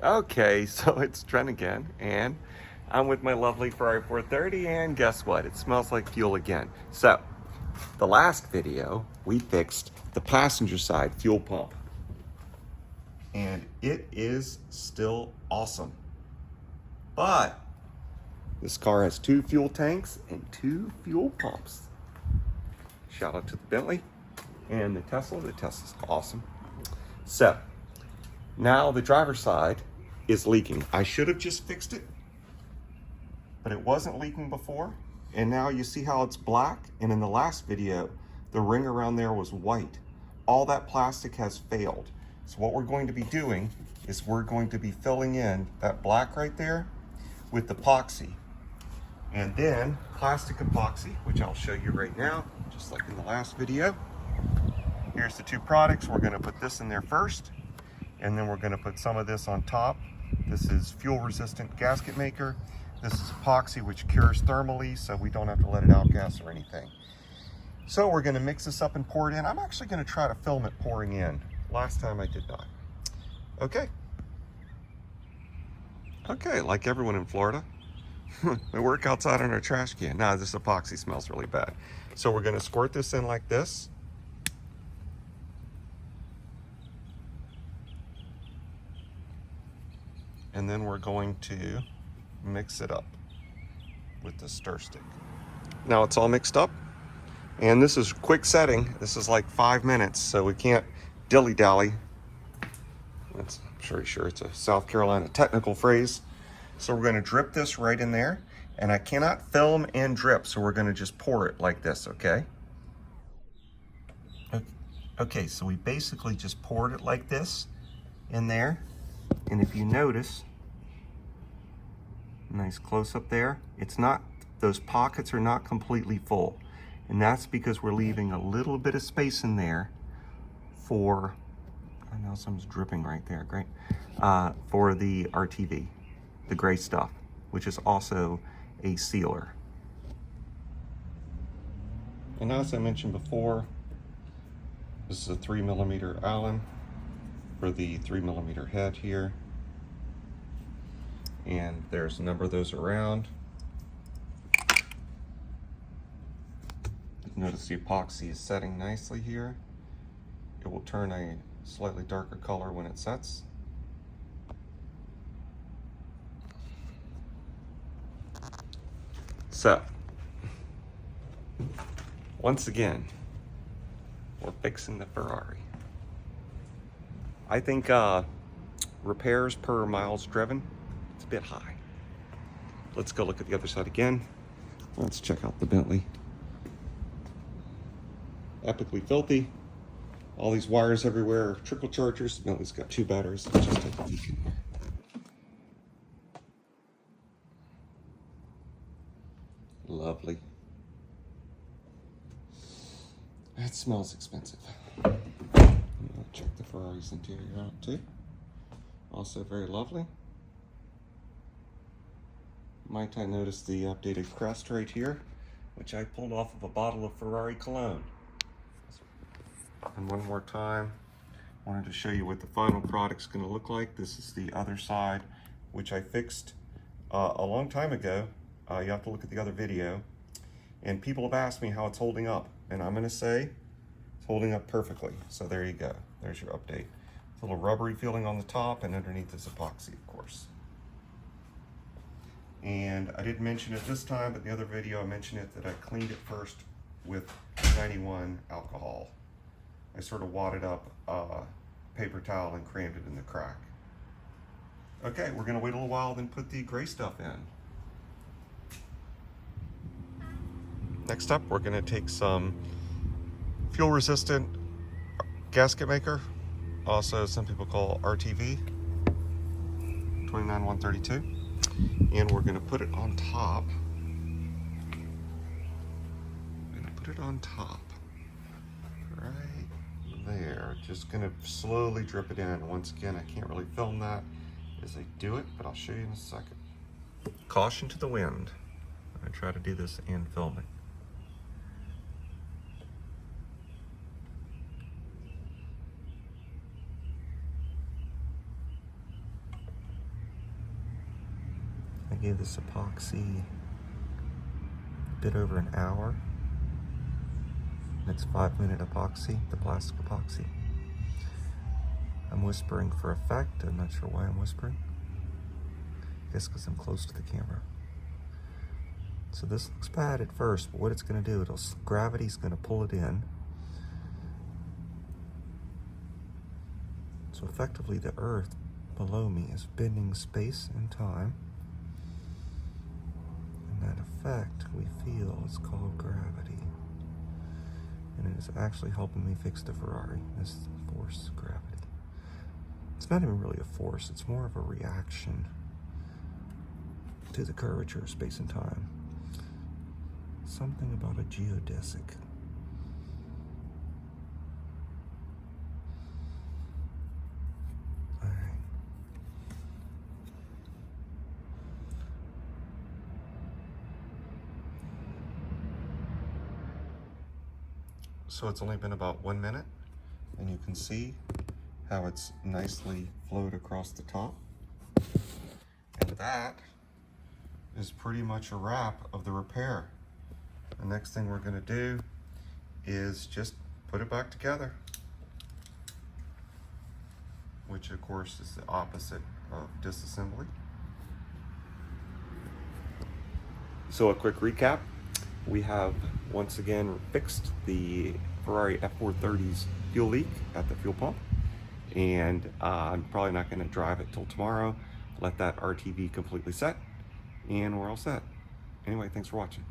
Okay, so it's Trent again, and I'm with my lovely Ferrari 430, and guess what? It smells like fuel again. So, the last video, we fixed the passenger side fuel pump, and it is still awesome. But this car has 2 fuel tanks and 2 fuel pumps. Shout out to the Bentley and the Tesla. The Tesla's awesome. So, now the driver's side is leaking. I should have just fixed it, but it wasn't leaking before. And now you see how it's black? And in the last video, the ring around there was white. All that plastic has failed. So what we're going to be doing is we're going to be filling in that black right there with epoxy. And then plastic epoxy, which I'll show you right now, just like in the last video. Here's the 2 products. We're gonna put this in there first, and then we're gonna put some of this on top. This is fuel resistant gasket maker. This is epoxy, which cures thermally, so we don't have to let it outgas or anything. So we're gonna mix this up and pour it in. I'm actually gonna try to film it pouring in. Last time I did not. Okay. Okay, like everyone in Florida, we work outside on our trash can. Nah, this epoxy smells really bad. So we're gonna squirt this in like this. And then we're going to mix it up with the stir stick. Now it's all mixed up, and this is quick setting. This is like 5 minutes, so we can't dilly-dally. I'm sure it's a South Carolina technical phrase. So we're gonna drip this right in there, and I cannot film and drip, so we're gonna just pour it like this, okay? Okay, so we basically just poured it like this in there, and if you notice, nice close up there. It's not, those pockets are not completely full. And that's because we're leaving a little bit of space in there for, I know someone's dripping right there, great. For the RTV, the gray stuff, which is also a sealer. And as I mentioned before, this is a 3mm Allen for the 3mm head here. And there's a number of those around. Notice the epoxy is setting nicely here. It will turn a slightly darker color when it sets. So, once again, we're fixing the Ferrari. I think repairs per miles driven, it's a bit high. Let's go look at the other side again. Let's check out the Bentley. Epically filthy. All these wires everywhere, trickle chargers. Bentley's got 2 batteries. Let's just take a peek in here. Lovely. That smells expensive. I'm gonna check the Ferrari's interior out too. Also very lovely. Might I notice the updated crest right here, which I pulled off of a bottle of Ferrari cologne. And one more time, I wanted to show you what the final product's gonna look like. This is the other side, which I fixed a long time ago. You have to look at the other video. And people have asked me how it's holding up. And I'm gonna say, it's holding up perfectly. So there you go, there's your update. It's a little rubbery feeling on the top, and underneath is epoxy, of course. And I didn't mention it this time, but the other video I mentioned it, that I cleaned it first with 91 alcohol. I sort of wadded up a paper towel and crammed it in the crack. Okay, we're gonna wait a little while, then put the gray stuff in. Next up, we're gonna take some fuel resistant gasket maker, also some people call RTV, 29132. And we're gonna put it on top. Right there. Just gonna slowly drip it in. Once again, I can't really film that as I do it, but I'll show you in a second. Caution to the wind. I try to do this and film it. gave this epoxy a bit over an hour. And it's 5-minute epoxy, the plastic epoxy. I'm whispering for effect. I'm not sure why I'm whispering. I guess because I'm close to the camera. So this looks bad at first, but what it's going to do, gravity's going to pull it in. So effectively the earth below me is bending space and time. And that effect we feel is called gravity. And it is actually helping me fix the Ferrari, this force, gravity. It's not even really a force, it's more of a reaction to the curvature of space and time. Something about a geodesic. All right. So it's only been about 1 minute, and you can see how it's nicely flowed across the top. And that is pretty much a wrap of the repair. The next thing we're going to do is just put it back together, which of course is the opposite of disassembly. So a quick recap. We have once again fixed the Ferrari F430's fuel leak at the fuel pump. And I'm probably not going to drive it till tomorrow. Let that RTV completely set, and we're all set. Anyway, thanks for watching.